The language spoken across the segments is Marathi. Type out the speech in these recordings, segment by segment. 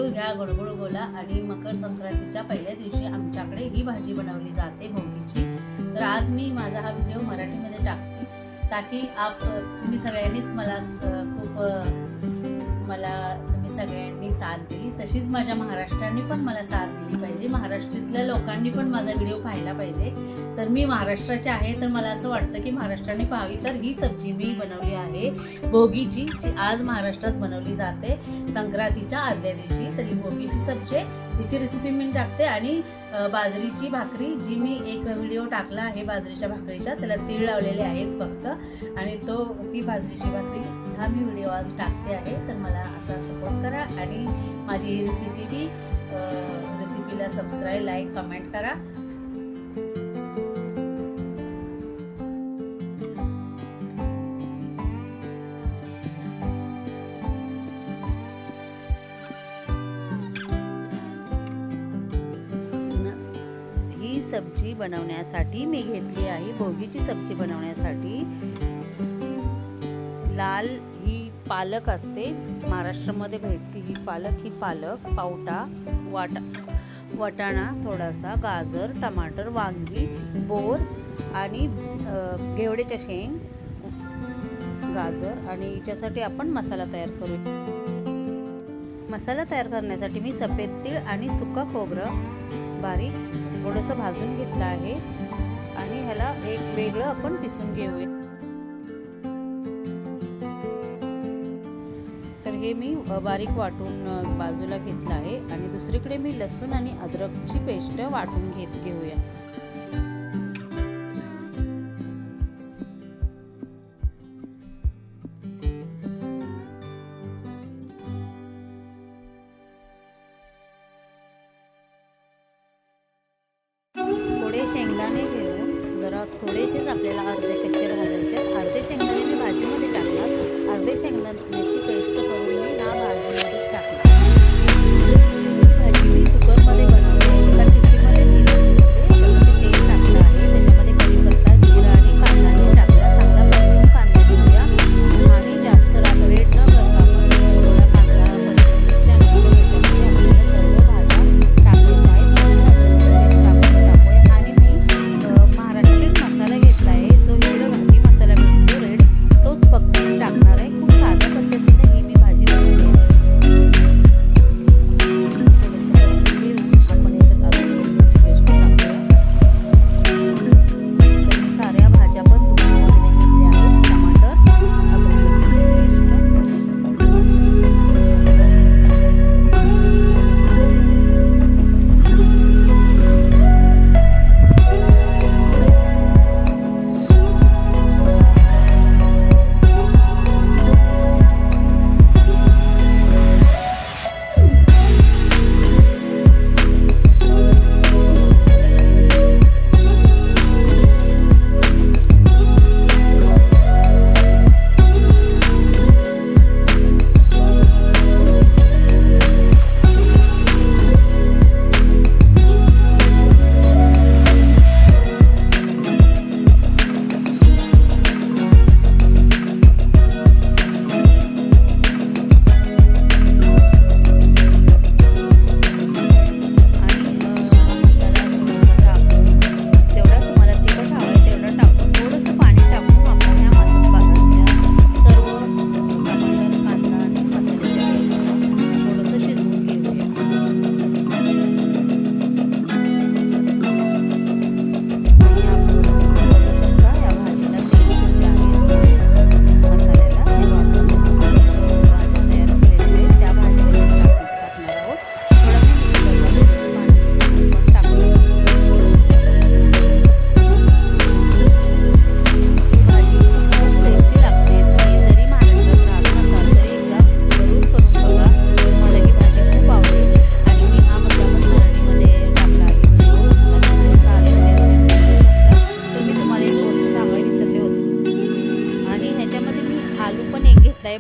तिळगुळ घ्या, गोडगोड बोला. आणि मकर संक्रांतीच्या पहिल्या दिवशी आमच्याकडे ही भाजी बनवली जाते भोगीची. तर आज मी माझा हा व्हिडिओ मराठीमध्ये टाकते ताकी तुम्ही सगळ्यांनीच तुम्ही सगळ्यांनी साथ दिली, तशीच माझ्या महाराष्ट्राने पण मला साथ दिली पाहिजे. महाराष्ट्रातल्या लोकांनी पण माझा व्हिडिओ पाहायला पाहिजे. तर मी महाराष्ट्राचे आहे, तर मला असं वाटतं की महाराष्ट्राने पाहावी. तर ही सब्जी मी बनवली आहे भोगीची, जी आज महाराष्ट्रात बनवली जाते संक्रांतीच्या आदल्या दिवशी. तर ही भोगीची सब्जी, तिची रेसिपी मी टाकते. आणि बाजरीची भाकरी, जी मी एक व्हिडिओ टाकला आहे बाजरीच्या भाकरीचा, त्याला तीळ लावलेले आहेत फक्त. आणि ती बाजरीची भाकरी हा मी व्हिडिओ आज टाकते आहे. तर मला असा सपोर्ट करा आणि माझी ही रेसिपीला सबस्क्राईब, लाईक, कमेंट करा. ही सब्जी बनवण्यासाठी मी घेतली आहे, भोगीची सब्जी बनवण्यासाठी लाल ही पालक असते, महाराष्ट्रामध्ये भेटते ही पालक, पावटा, वाटाणा थोडासा, गाजर, टमाटर, वांगी, बोर आणि घेवड्याच्या शेंग, गाजर. आणि याच्यासाठी आपण मसाला तयार करू. मसाला तयार करण्यासाठी मी सफेद तीळ आणि सुका खोबरं बारीक थोडंसं भाजून घेतलं आहे. आणि ह्याला एक वेगळं आपण पिसून घेऊया. तर हे मी बारीक वाटून बाजूला घेतलं आहे. आणि दुसरीकडे मी लसूण आणि अद्रकची पेस्ट वाटून घेऊया. थोडे शेंगदाणे घेऊन जरा थोडेसेच आपल्याला अर्धे कच्चे भाजायचे. अर्धे शेंगदाणे मी भाजीमध्ये टाकणार, अर्धे शेंगदाण्याची पेस्ट करून मी ह्या भाजीमध्येच टाकणार. ही भाजी मी कुकरमध्ये बनवते, एका शिट्टीमध्ये शिजवते. त्याच्यासाठी तेल टाकलं आहे, त्याच्यामध्ये कढीपत्ता, जिरा आणि कांदा टाकला. चांगला परतून कांदा घेऊया आणि जास्त रेड न करता आपण थोडा कांदा परतून घेतल्यानंतर त्याच्यामध्ये आपल्याला सर्व भाज्या टाकायच्या आहेत. पेस्ट टाकूया. आणि मी महाराष्ट्रीयन मसाला घेतला आहे, जो इकडं घाटी मसाला भेटतो रेड, तोच फक्त टाकणार आहे. खूप साध्या पद्धतीने ही मी भाजी बनवली आहे. थोडंसं परतून घेऊन आपण याच्यात अद्रक लसूणची पेस्ट टाकूया. तर मी साऱ्या भाज्या पण धुवून घेतल्या आहेत. टमाटर, अद्रक लसूणची पेस्ट,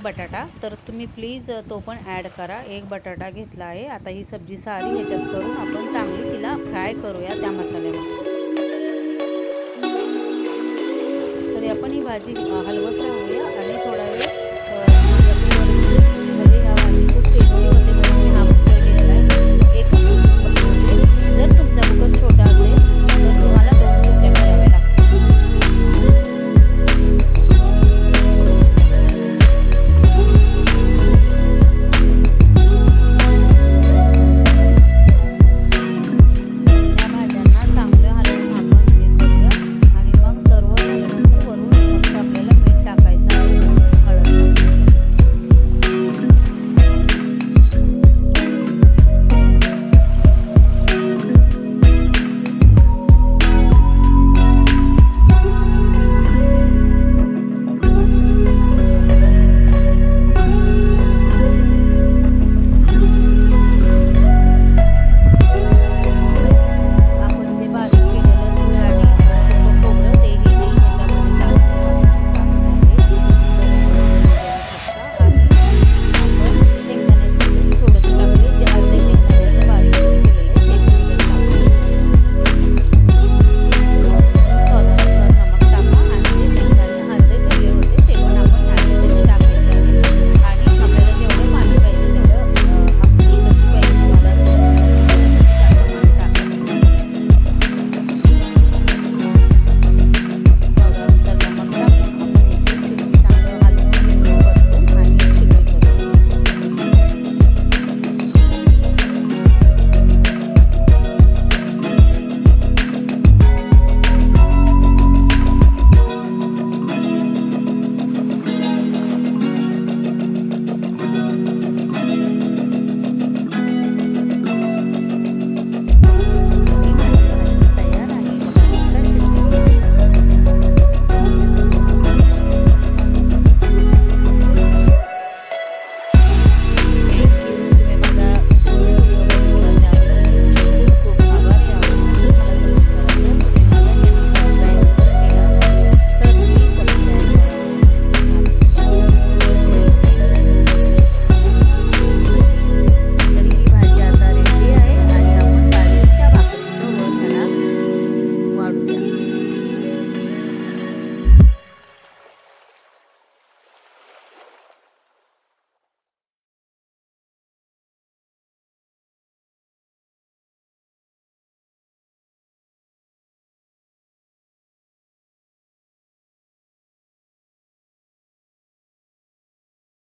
बटाटा, तर तुम्ही प्लीज तो पण ॲड करा. एक बटाटा घेतला आहे. आता ही सब्जी सारी ह्याच्यात करून आपण चांगली तिला फ्राय करूया त्या मसाल्यामध्ये. तरी आपण ही भाजी हलवत राहूया आणि थोडा वेळ